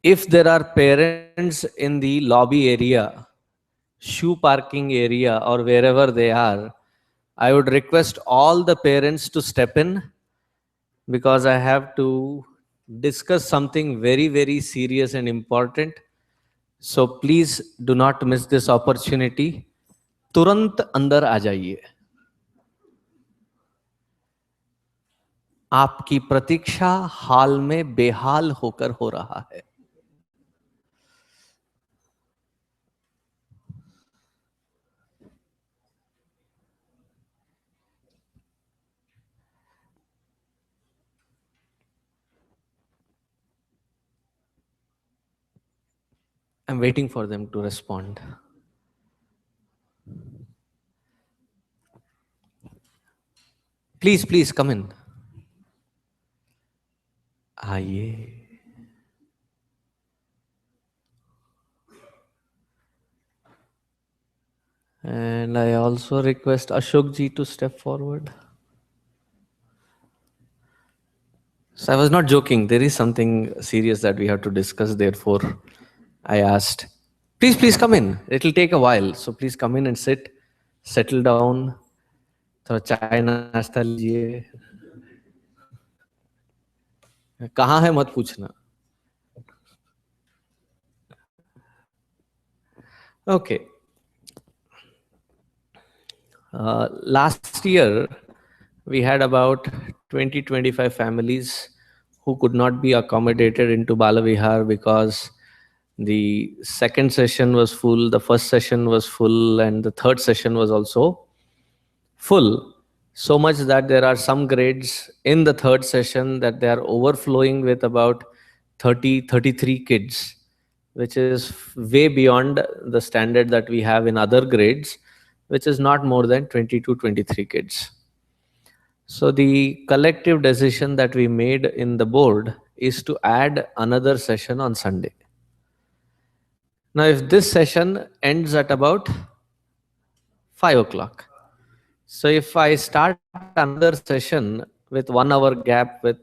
If there are parents in the lobby area, shoe parking area, or wherever they are, I would request all the parents to step in, because I have to discuss something very, very serious and important. So please do not miss this opportunity. तुरंत अंदर आ जाइए. आपकी प्रतीक्षा हाल में बेहाल होकर हो रहा है. I'm waiting for them to respond. Please come in. आइए. And I also request Ashok ji to step forward. So I was not joking. There is something serious that we have to discuss. Therefore, I asked, please come in. It will take a while. So please come in and sit, settle down. थोड़ा चाय नाश्ता लीजिए. कहाँ है मत पूछना. Okay. Last year, we had about 20-25 families who could not be accommodated into Balavihar because the second session was full, the first session was full, and the third session was also full. So much that there are some grades in the third session that they are overflowing with about 33 kids, which is way beyond the standard that we have in other grades, which is not more than 20 to 23 kids. So the collective decision that we made in the board is to add another session on Sunday. Now, if this session ends at about 5 o'clock, so if I start another session with 1 hour gap with,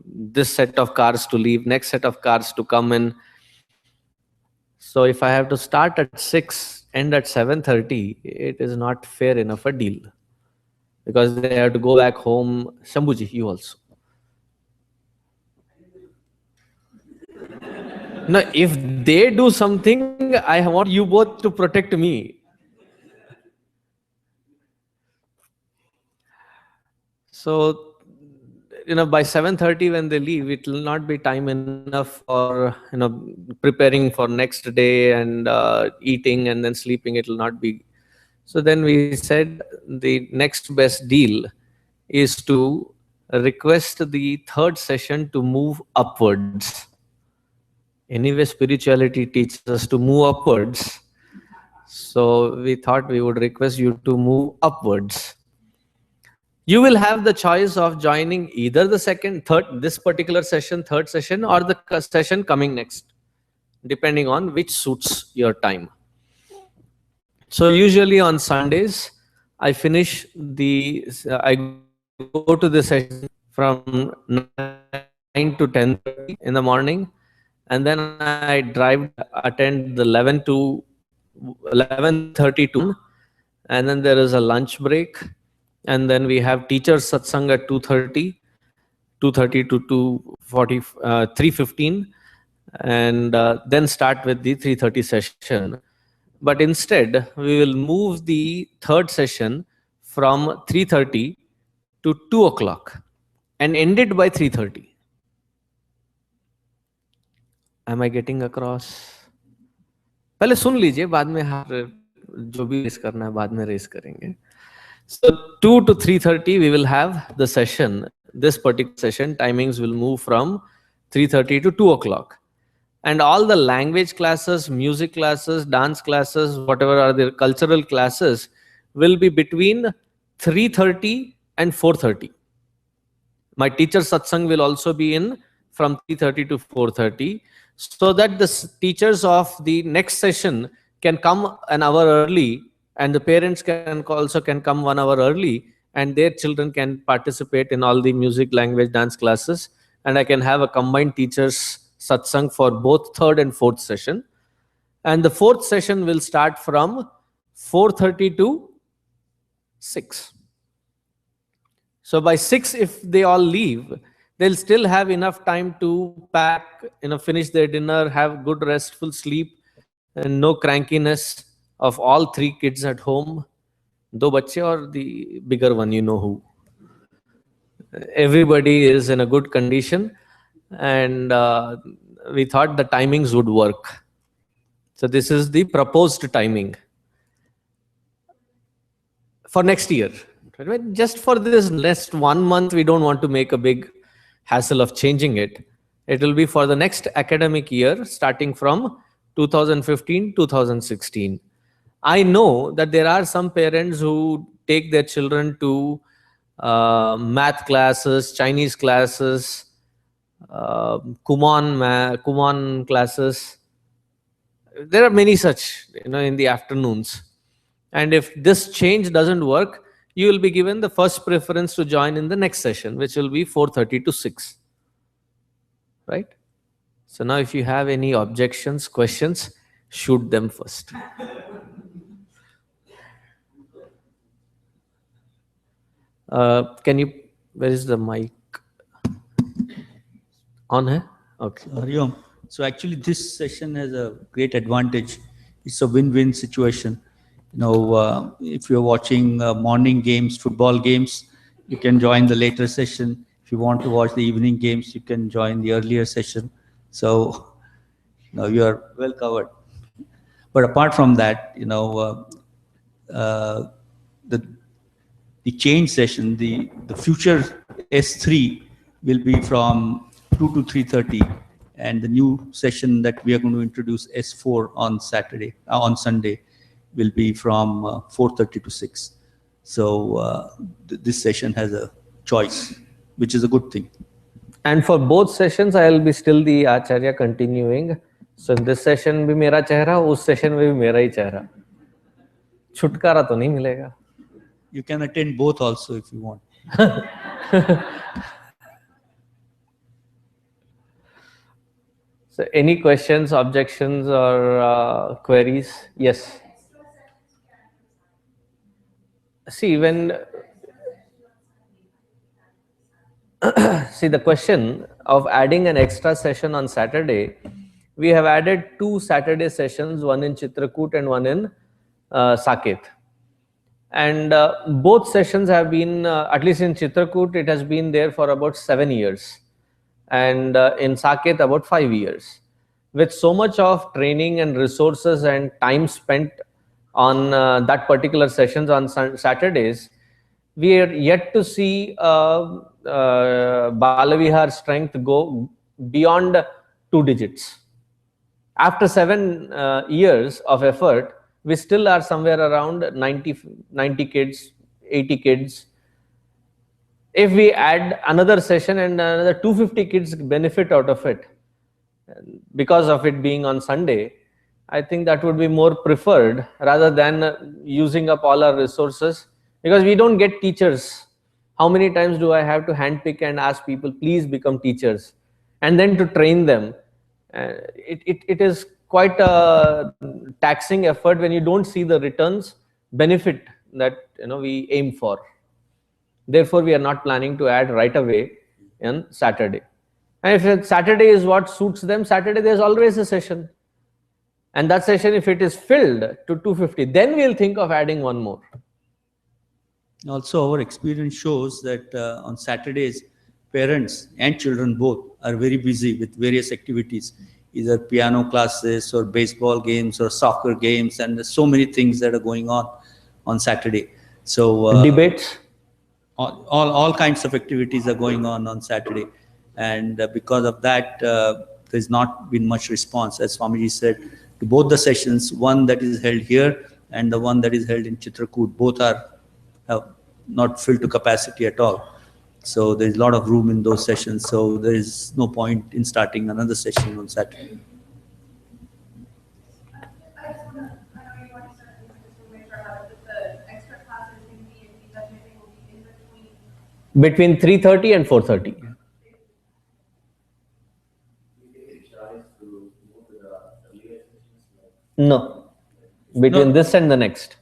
this set of cars to leave, next set of cars to come in. So if I have to start at 6, end at 7:30, it is not fair enough a deal, because they have to go back home. Shambhuji, you also. No, if they do something, I want you both to protect me. So, by 7:30 when they leave, it will not be time enough for, preparing for next day and eating and then sleeping. It will not be. So then we said the next best deal is to request the third session to move upwards. Anyway, spirituality teaches us to move upwards. So we thought we would request you to move upwards. You will have the choice of joining either the this particular session, third session, or the session coming next, depending on which suits your time. So usually on Sundays, I go to the session from 9 to 10:30 in the morning, and then I drive, attend the 11 to 11:30 to, and then there is a lunch break, and then we have teachers satsang at 2:30 to 2:40, 3:15, and then start with the 3:30 session. But instead, we will move the third session from 3:30 to 2 o'clock and end it by 3:30. Am I getting across? पहले सुन लीजिए, बाद में जो भी race करना है बाद में रेस करेंगे. So 2 to 3:30 we will have the session. This particular session timings will move from 3:30 to 2 o'clock. And all the language classes, music classes, dance classes, whatever are the cultural classes, will be between 3:30 and 4:30. My teacher satsang will also be in from 3:30 to 4:30, so that the teachers of the next session can come an hour early, and the parents can come 1 hour early, and their children can participate in all the music, language, dance classes, and I can have a combined teachers satsang for both third and fourth session. And the fourth session will start from 4:30 to 6. So by 6, if they all leave, they'll still have enough time to pack, finish their dinner, have good restful sleep, and no crankiness of all 3 kids at home. Do bache or the bigger one, you know who. Everybody is in a good condition, and we thought the timings would work. So this is the proposed timing for next year. Right? Just for this next 1 month, we don't want to make a big hassle of changing it. It will be for the next academic year, starting from 2015-2016. I know that there are some parents who take their children to math classes, Chinese classes, Kumon classes. There are many such, in the afternoons. And if this change doesn't work, you will be given the first preference to join in the next session, which will be 4:30 to 6. Right? So now if you have any objections, questions, shoot them first. Where is the mic? On hai? Okay. Hariom. So actually this session has a great advantage. It's a win-win situation. If you're watching morning games, football games, you can join the later session. If you want to watch the evening games, you can join the earlier session. So now you are well covered. But apart from that, the change session, the future S3 will be from 2 to 3:30, and the new session that we are going to introduce, S4, on Sunday, will be from 4:30 to 6. So this session has a choice, which is a good thing. And for both sessions, I will be still the Acharya continuing. So in this session bhi mera chehra, us session mein bhi mera hi chehra. Chutkara to nahi milega. You can attend both also if you want. So any questions, objections, or queries? Yes. See, see, the question of adding an extra session on Saturday, we have added 2 Saturday sessions, one in Chitrakoot and one in Saket. And both sessions have been, at least in Chitrakoot, it has been there for about 7 years. And in Saket, about 5 years. With so much of training and resources and time spent on that particular sessions on Saturdays, we are yet to see Balavihar strength go beyond 2 digits. After 7 years of effort, we still are somewhere around 90 kids, 80 kids. If we add another session and another 250 kids benefit out of it, because of it being on Sunday, I think that would be more preferred rather than using up all our resources, because we don't get teachers. How many times do I have to handpick and ask people, please become teachers, and then to train them? It is quite a taxing effort when you don't see the returns benefit that we aim for. Therefore, we are not planning to add right away on Saturday. And if Saturday is what suits them, Saturday there's always a session. And that session, if it is filled to 250, then we'll think of adding one more. Also, our experience shows that on Saturdays, parents and children both are very busy with various activities, either piano classes or baseball games or soccer games, and there's so many things that are going on Saturday. So debates, all kinds of activities are going on Saturday, and because of that, there's not been much response, as Swamiji said, to both the sessions. One that is held here and the one that is held in Chitrakoot, both are not filled to capacity at all. So there's a lot of room in those sessions. So there is no point in starting another session on Saturday. Between 3:30 and 4:30. No, between No. this and the next.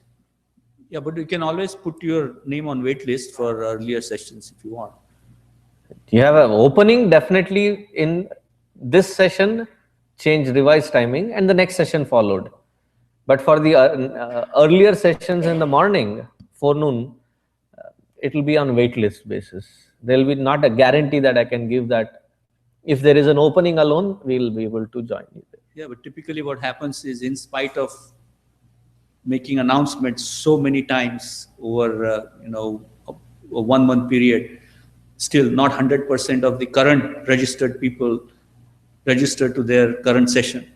Yeah, but you can always put your name on wait list for earlier sessions if you want. You have an opening definitely in this session, change revised timing, and the next session followed. But for the earlier sessions in the morning, forenoon, it will be on wait list basis. There will be not a guarantee that I can give that if there is an opening alone, we will be able to join you. Yeah, but typically what happens is, in spite of making announcements so many times over a 1 month period, still not 100% of the current registered people register to their current session,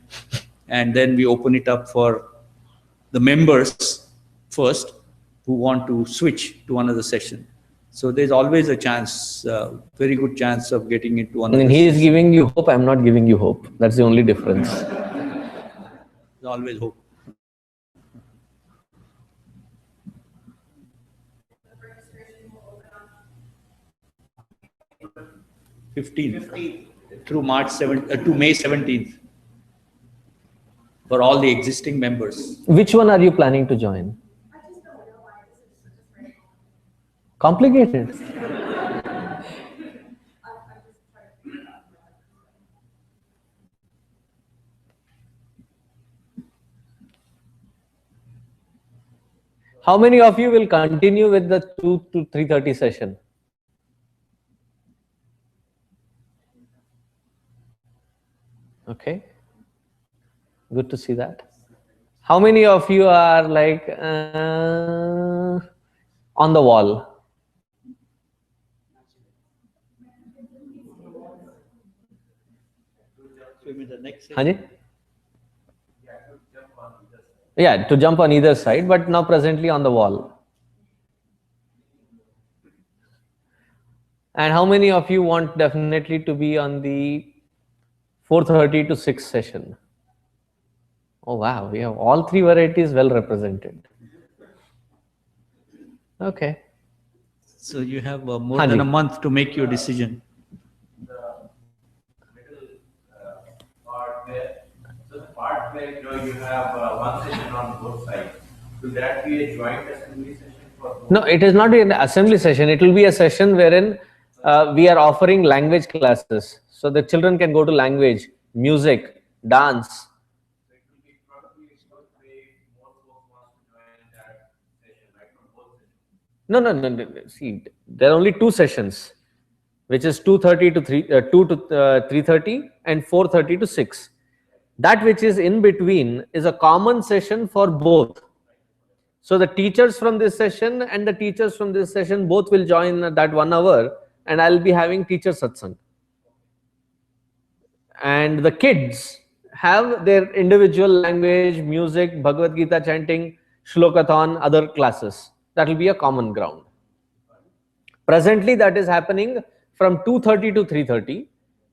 and then we open it up for the members first who want to switch to another session. So there's always a chance, very good chance of getting into another. And he is giving you hope. I'm not giving you hope. That's the only difference. There's always hope. Fifteenth through to May 17th for all the existing members. Which one are you planning to join? I just don't know why this is just very Complicated. I just try to figure it out. How many of you will continue with the 2 to 3:30 session? Okay. Good to see that. How many of you are like on the wall? Hanji? Yeah, to jump on either side, but now presently on the wall. And how many of you want definitely to be on the 4:30 to 6 session? Oh wow, we have all three varieties well represented. Okay. So you have more than a month to make your decision. The part where you have one session on both sides, will that be a joint assembly session for both? No, it is not an assembly session. It will be a session wherein we are offering language classes. So the children can go to language, music, dance. So it will be probably a good way more folks want to join that session, right, from both sessions. No. See, there are only two sessions, which is 2:30 to 3:30 and 4:30 to 6. That which is in between is a common session for both. So the teachers from this session and the teachers from this session both will join that 1 hour, and I'll be having teacher satsang. And the kids have their individual language, music, Bhagavad Gita chanting, shlokathon, other classes. That will be a common ground. Presently, that is happening from 2:30 to 3:30.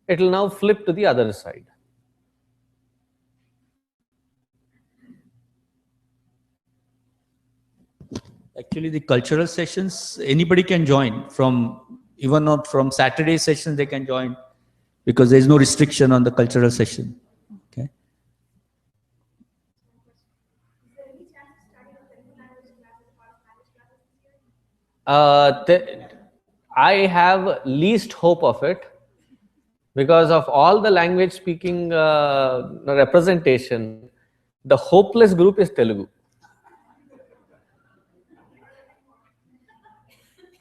It will now flip to the other side. Actually, the cultural sessions, anybody can join. Even not from Saturday sessions, they can join, because there is no restriction on the cultural session. Okay. Is there any chance of starting a Telugu language classes or Spanish classes this year? I have least hope of it, because of all the language speaking representation, the hopeless group is Telugu.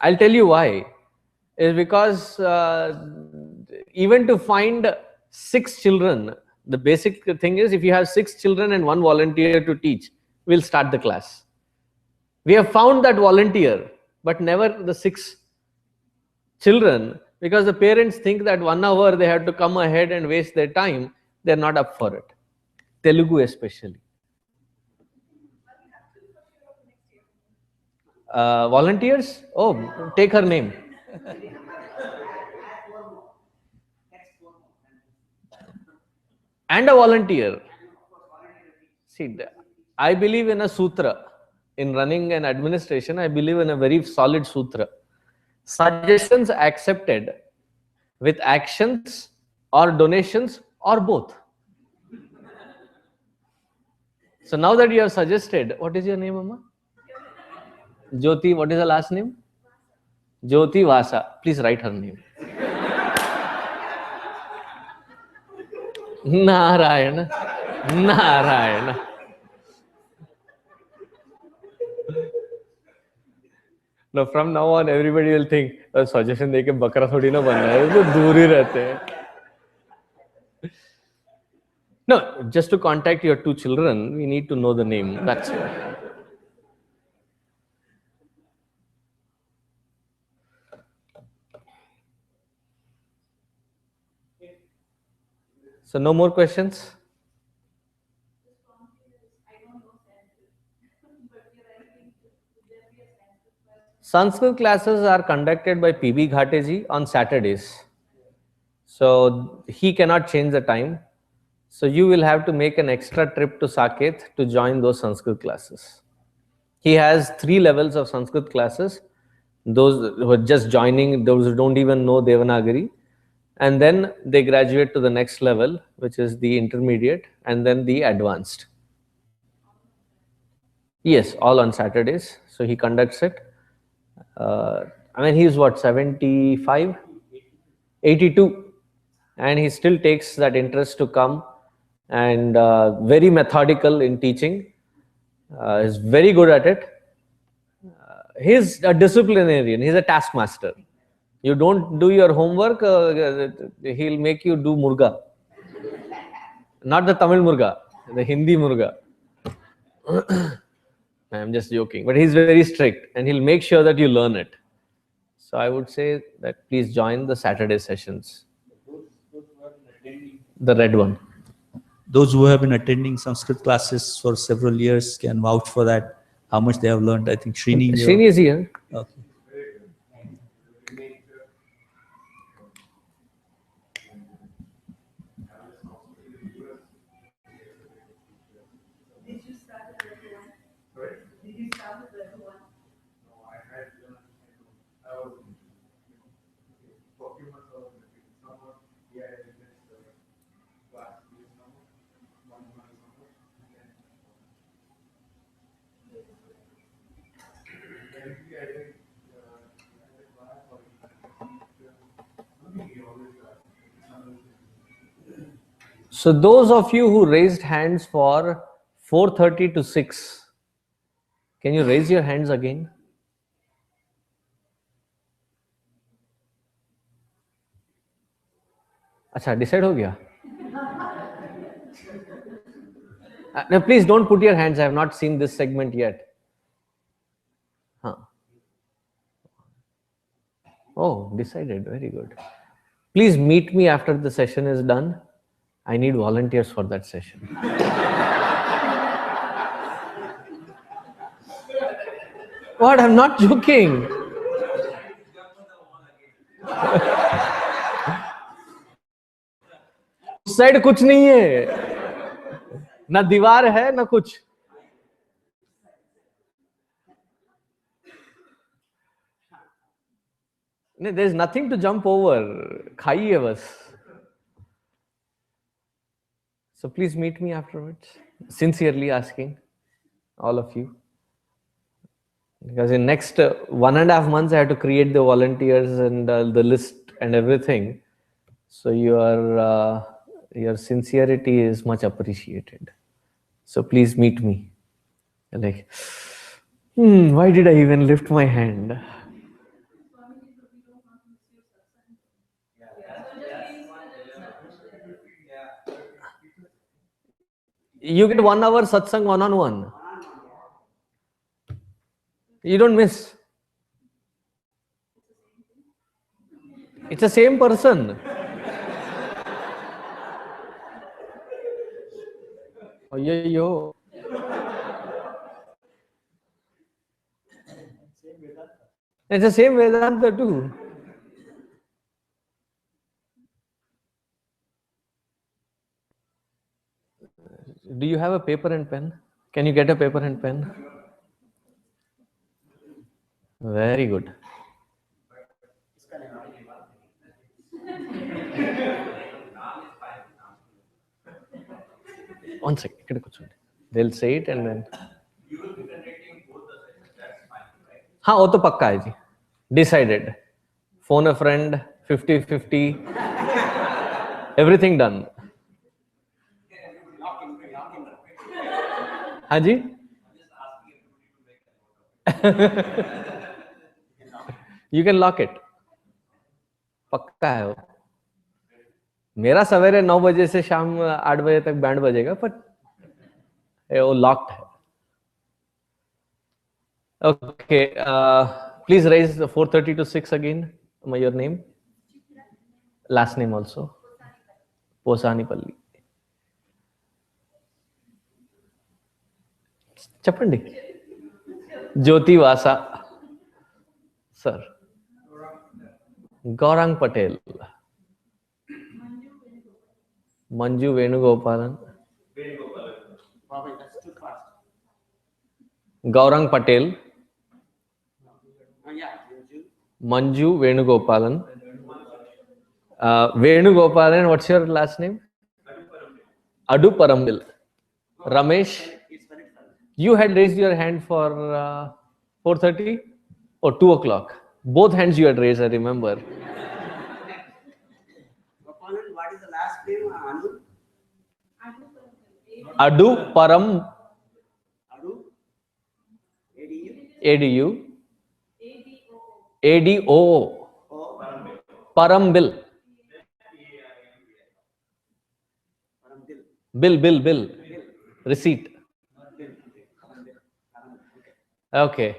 I'll tell you why. Is because even to find 6 children, the basic thing is, if you have 6 children and 1 volunteer to teach, we'll start the class. We have found that volunteer, but never the 6 children, because the parents think that 1 hour they have to come ahead and waste their time. They're not up for it. Telugu especially. Volunteers? Oh, take her name. And a volunteer. See, I believe in a sutra. In running an administration, I believe in a very solid sutra. Suggestions accepted with actions or donations or both. So now that you have suggested, what is your name, Amma? Jyoti, what is her last name? Jyoti Vasa. Please write her name. Narayana. Narayana. No, from now on, everybody will think, suggestion देके बकरा थोड़ी ना बनना है, तो दूर ही रहते हैं. No, just to contact your two children, we need to know the name. That's it. So no more questions? Sanskrit classes are conducted by PB Ghateji on Saturdays. So he cannot change the time. So you will have to make an extra trip to Saket to join those Sanskrit classes. He has 3 levels of Sanskrit classes. Those who are just joining, those who don't even know Devanagari. And then they graduate to the next level, which is the intermediate, and then the advanced. Yes, all on Saturdays. So he conducts it. I mean, he's what, 75? 82. And he still takes that interest to come, and very methodical in teaching. He's very good at it. He's a disciplinarian. He's a taskmaster. You don't do your homework, he'll make you do murga. Not the Tamil murga, the Hindi murga. I'm just joking, but he's very strict and he'll make sure that you learn it. So I would say that please join the Saturday sessions. The red one. Those who have been attending Sanskrit classes for several years can vouch for that, how much they have learned. I think Srini. Srini is here. Okay. Did you start with everyone? Sorry? Did you start with everyone? No, I had I was for a few months I was in summer. Yeah, I finished the last year summer, 1 month summer. And I think So those of you who raised hands for 4:30 to 6, can you raise your hands again? अच्छा, decide हो गया? No, please don't put your hands. I have not seen this segment yet. Huh. Oh, decided. Very good. Please meet me after the session is done. I need volunteers for that session. What? I'm not joking. उस side कुछ नहीं है, ना दीवार है ना कुछ. No, there is nothing to jump over. खाई है बस. So please meet me afterwards. Sincerely asking, all of you. Because in next 1.5 months, I have to create the volunteers and the list and everything. So your sincerity is much appreciated. So please meet me. Like, why did I even lift my hand? You get 1 hour satsang one-on-one. You don't miss. It's the same person. Oh, yo. It's the same Vedanta too. Do you have a paper and pen? Can you get a paper and pen? Very good. One second. ikkada kuchonడి. They'll say it and then. You will be conducting both the sessions, that's fine, right? हाँ वो तो पक्का है जी. Decided. Phone a friend. 50-50. Everything done. हाँ जी. You can lock it. पक्का है वो. मेरा सवेरे 9 बजे से शाम 8 बजे तक बैंड बजेगा, पर वो लॉक्ड है. Okay, please raise the 4:30 to 6 again. Your name, last name also. Posanipalli. చెప్పండి. Jyoti Vasa. Sir. Gaurang Patel. Manju Venugopalan. Gaurang Patel. Manju Venugopalan. Venugopalan, what's your last name? Adu Parambil. Ramesh. You had raised your hand for 4:30 or 2 o'clock. Both hands you had raised, I remember. What is the last name? Anu? Adu Param. Adu? ADU? ADU. ADO. Oh, Parambil. Parambil. Bill. Receipt. Okay.